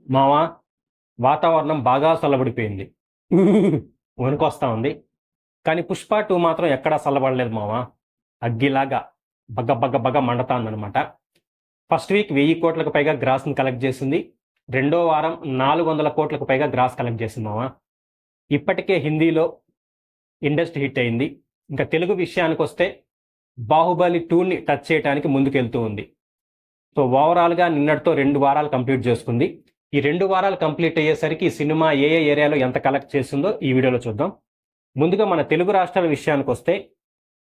మావా వాతావరణం బాగా చల్లబడిపోయింది. వణుకొస్తా ఉంది. కానీ 'పుష్ప 2' మాత్రం ఎక్కడా చల్లబడలేదు మావా. అగ్గిలాగా బగ బగ బగ మండతాందనమాట. ఫస్ట్ వీక్ 1000 కోట్లకు పైగా గ్రాస్‌ని కలెక్ట్ చేసింది. రెండో వారం 400 కోట్లకు పైగా గ్రాస్ కలెక్ట్ చేసింది మావా. ఇప్పటికే హిందీలో ఇండస్ట్రీ హిట్ అయింది. ఇంకా తెలుగు విషయానికొస్తే 'బాహుబలి 2'ని టచ్ చేయడానికి ముందుకెళ్తూ ఉంది. సో ఓవరాల్‌గా నిన్నటితో 2 వారాలు కంప్లీట్ చేసుకుంది. ఈ 2 వారాలు కంప్లీట్ అయ్యేసరికి ఈ సినిమా ఏ ఏ ఏరియాలో ఎంత కలెక్ట్ చేసిందో ఈ వీడియోలో చూద్దాం. ముందుగా మన తెలుగు రాష్ట్రాల విషయానికొస్తే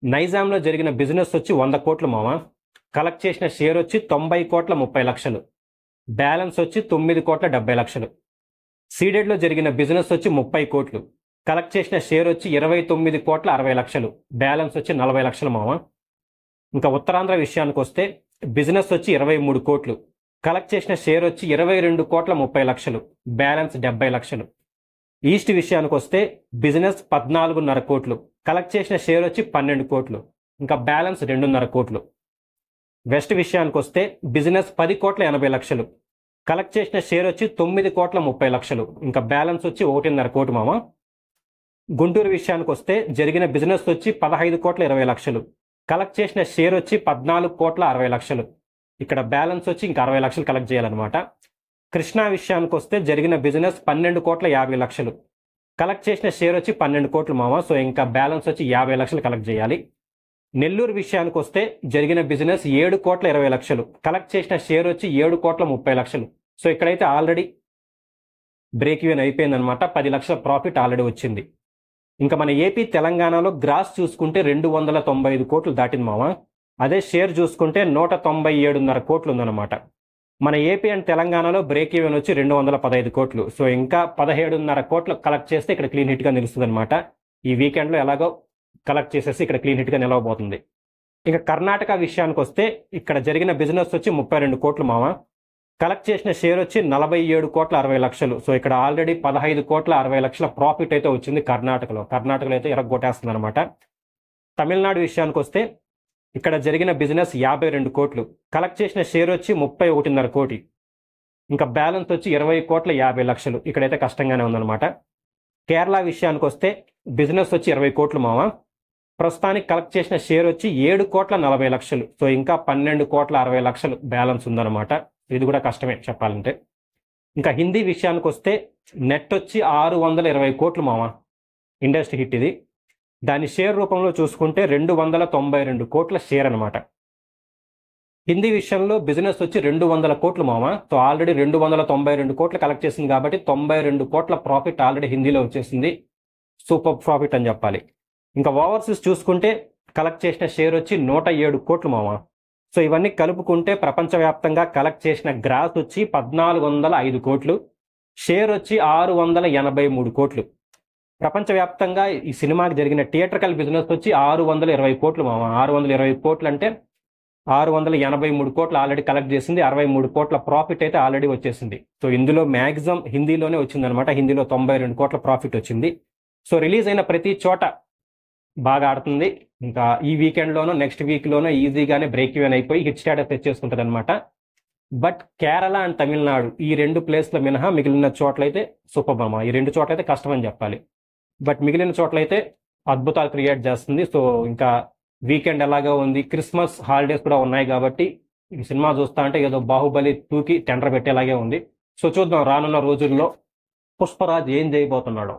నైజాంలో జరిగిన బిజినెస్ వచ్చి 100 కోట్లు మామ. కలెక్ట్ చేసిన షేర్ వచ్చి 90 కోట్ల 30 లక్షలు. బ్యాలెన్స్ వచ్చి 9 కోట్ల 70 లక్షలు. సీడెడ్లో జరిగిన బిజినెస్ వచ్చి 30 కోట్లు. కలెక్ట్ చేసిన షేర్ వచ్చి 29 కోట్ల 60 లక్షలు. బ్యాలెన్స్ వచ్చి 40 లక్షలు మామ. ఇంకా ఉత్తరాంధ్ర విషయానికి వస్తే బిజినెస్ వచ్చి 23 కోట్లు. కలెక్ట్ చేసిన షేర్ వచ్చి 22 కోట్ల 30 లక్షలు. బ్యాలెన్స్ 70 లక్షలు. ఈస్ట్ విషయానికి వస్తే బిజినెస్ 14.5 కోట్లు. కలెక్ట్ చేసిన షేర్ వచ్చి 12 కోట్లు. ఇంకా బ్యాలెన్స్ 2.5 కోట్లు. వెస్ట్ విషయానికి వస్తే బిజినెస్ 10 కోట్ల 80 లక్షలు. కలెక్ట్ చేసిన షేర్ వచ్చి 9 కోట్ల 30 లక్షలు. ఇంకా బ్యాలెన్స్ వచ్చి 1.5 కోటి మామ. గుంటూరు విషయానికి వస్తే జరిగిన బిజినెస్ వచ్చి 15 కోట్ల 20 లక్షలు. కలెక్ట్ చేసిన షేర్ వచ్చి 14 కోట్ల 60 లక్షలు. ఇక్కడ బ్యాలెన్స్ వచ్చి ఇంకా 60 లక్షలు కలెక్ట్ చేయాలన్నమాట. కృష్ణా విషయానికి వస్తే జరిగిన బిజినెస్ 12 కోట్ల 50 లక్షలు. కలెక్ట్ చేసిన షేర్ వచ్చి 12 కోట్లు మామ. సో ఇంకా బ్యాలెన్స్ వచ్చి 50 లక్షలు కలెక్ట్ చేయాలి. నెల్లూరు విషయానికి వస్తే జరిగిన బిజినెస్ 7 కోట్ల 20 లక్షలు. కలెక్ట్ చేసిన షేర్ వచ్చి 7 కోట్ల 30 లక్షలు. సో ఇక్కడైతే ఆల్రెడీ బ్రేక్ ఈవెన్ అయిపోయిందనమాట. 10 లక్షల ప్రాఫిట్ ఆల్రెడీ వచ్చింది. ఇంకా మన ఏపీ తెలంగాణలో గ్రాస్ చూసుకుంటే 295 కోట్లు దాటింది మామ. అదే షేర్ చూసుకుంటే 197.5 కోట్లు ఉందన్నమాట. మన ఏపీ అండ్ తెలంగాణలో బ్రేక్ ఈవెన్ వచ్చి 215 కోట్లు. సో ఇంకా 17.5 కోట్లు కలెక్ట్ చేస్తే ఇక్కడ క్లీన్ హిట్గా నిలుస్తుంది అనమాట. ఈ వీకెండ్లో ఎలాగో కలెక్ట్ చేసేసి ఇక్కడ క్లీన్ హిట్గా నిలవబోతుంది. ఇంకా కర్ణాటక విషయానికి వస్తే ఇక్కడ జరిగిన బిజినెస్ వచ్చి 32 కోట్లు మామ. కలెక్ట్ చేసిన షేర్ వచ్చి 47 కోట్ల 60 లక్షలు. సో ఇక్కడ ఆల్రెడీ 15 కోట్ల 60 లక్షల ప్రాఫిట్ అయితే వచ్చింది కర్ణాటకలో. కర్ణాటకలో అయితే ఎరగొట్టేస్తుంది అనమాట. తమిళనాడు విషయానికి వస్తే ఇక్కడ జరిగిన బిజినెస్ 52 కోట్లు. కలెక్ట్ చేసిన షేర్ వచ్చి 31.5 కోటి. ఇంకా బ్యాలెన్స్ వచ్చి 20 కోట్ల 50 లక్షలు. ఇక్కడైతే కష్టంగానే ఉందన్నమాట. కేరళ విషయానికి వస్తే బిజినెస్ వచ్చి 20 కోట్లు మామ. ప్రస్తుతానికి కలెక్ట్ చేసిన షేర్ వచ్చి 7 కోట్ల 40 లక్షలు. సో ఇంకా 12 కోట్ల 60 లక్షలు బ్యాలెన్స్ ఉందన్నమాట. ఇది కూడా కష్టమే చెప్పాలంటే. ఇంకా హిందీ విషయానికి వస్తే నెట్ వచ్చి 620 కోట్లు మామ. ఇండస్ట్రీ హిట్ ఇది. దాని షేర్ రూపంలో చూసుకుంటే 292 కోట్ల షేర్ అనమాట. హిందీ విషయంలో బిజినెస్ వచ్చి 200 కోట్లు మామ. సో ఆల్రెడీ 292 కోట్లు కలెక్ట్ చేసింది కాబట్టి 92 కోట్ల ప్రాఫిట్ ఆల్రెడీ హిందీలో వచ్చేసింది. సూపర్ ప్రాఫిట్ అని చెప్పాలి. ఇంకా ఓవర్సీస్ చూసుకుంటే కలెక్ట్ చేసిన షేర్ వచ్చి 107 కోట్లు మామ. సో ఇవన్నీ కలుపుకుంటే ప్రపంచవ్యాప్తంగా కలెక్ట్ చేసిన గ్రాస్ వచ్చి 1405 కోట్లు. షేర్ వచ్చి 683 కోట్లు. ప్రపంచవ్యాప్తంగా ఈ సినిమాకి జరిగిన థియేట్రికల్ బిజినెస్ వచ్చి 620 కోట్లు మామ. 620 కోట్లు అంటే 683 కోట్లు ఆల్రెడీ కలెక్ట్ చేసింది. 63 కోట్ల ప్రాఫిట్ అయితే ఆల్రెడీ వచ్చేసింది. సో ఇందులో మ్యాక్సిమం హిందీలోనే వచ్చిందనమాట. హిందీలో 92 కోట్ల ప్రాఫిట్ వచ్చింది. సో రిలీజ్ అయిన ప్రతి చోట బాగా ఆడుతుంది. ఇంకా ఈ వీకెండ్లోనో నెక్స్ట్ వీక్లోనో ఈజీగానే బ్రేక్ ఈవెన్ అయిపోయి హిట్ స్టేటస్ తెచ్చేసుకుంటుంది అనమాట. బట్ కేరళ అండ్ తమిళనాడు ఈ 2 ప్లేస్ల మినహా మిగిలిన చోట్లయితే సూపర్ మామ. ఈ 2 చోట్లయితే కష్టం అని చెప్పాలి. బట్ మిగిలిన చోట్లయితే అద్భుతాలు క్రియేట్ చేస్తుంది. సో ఇంకా వీకెండ్ ఎలాగో ఉంది, క్రిస్మస్ హాలిడేస్ కూడా ఉన్నాయి కాబట్టి ఈ సినిమా చూస్తా అంటే ఏదో బాహుబలి 2కి టెండర్ పెట్టేలాగే ఉంది. సో చూద్దాం రానున్న రోజుల్లో పుష్పరాజ్ ఏం చేయబోతున్నాడో.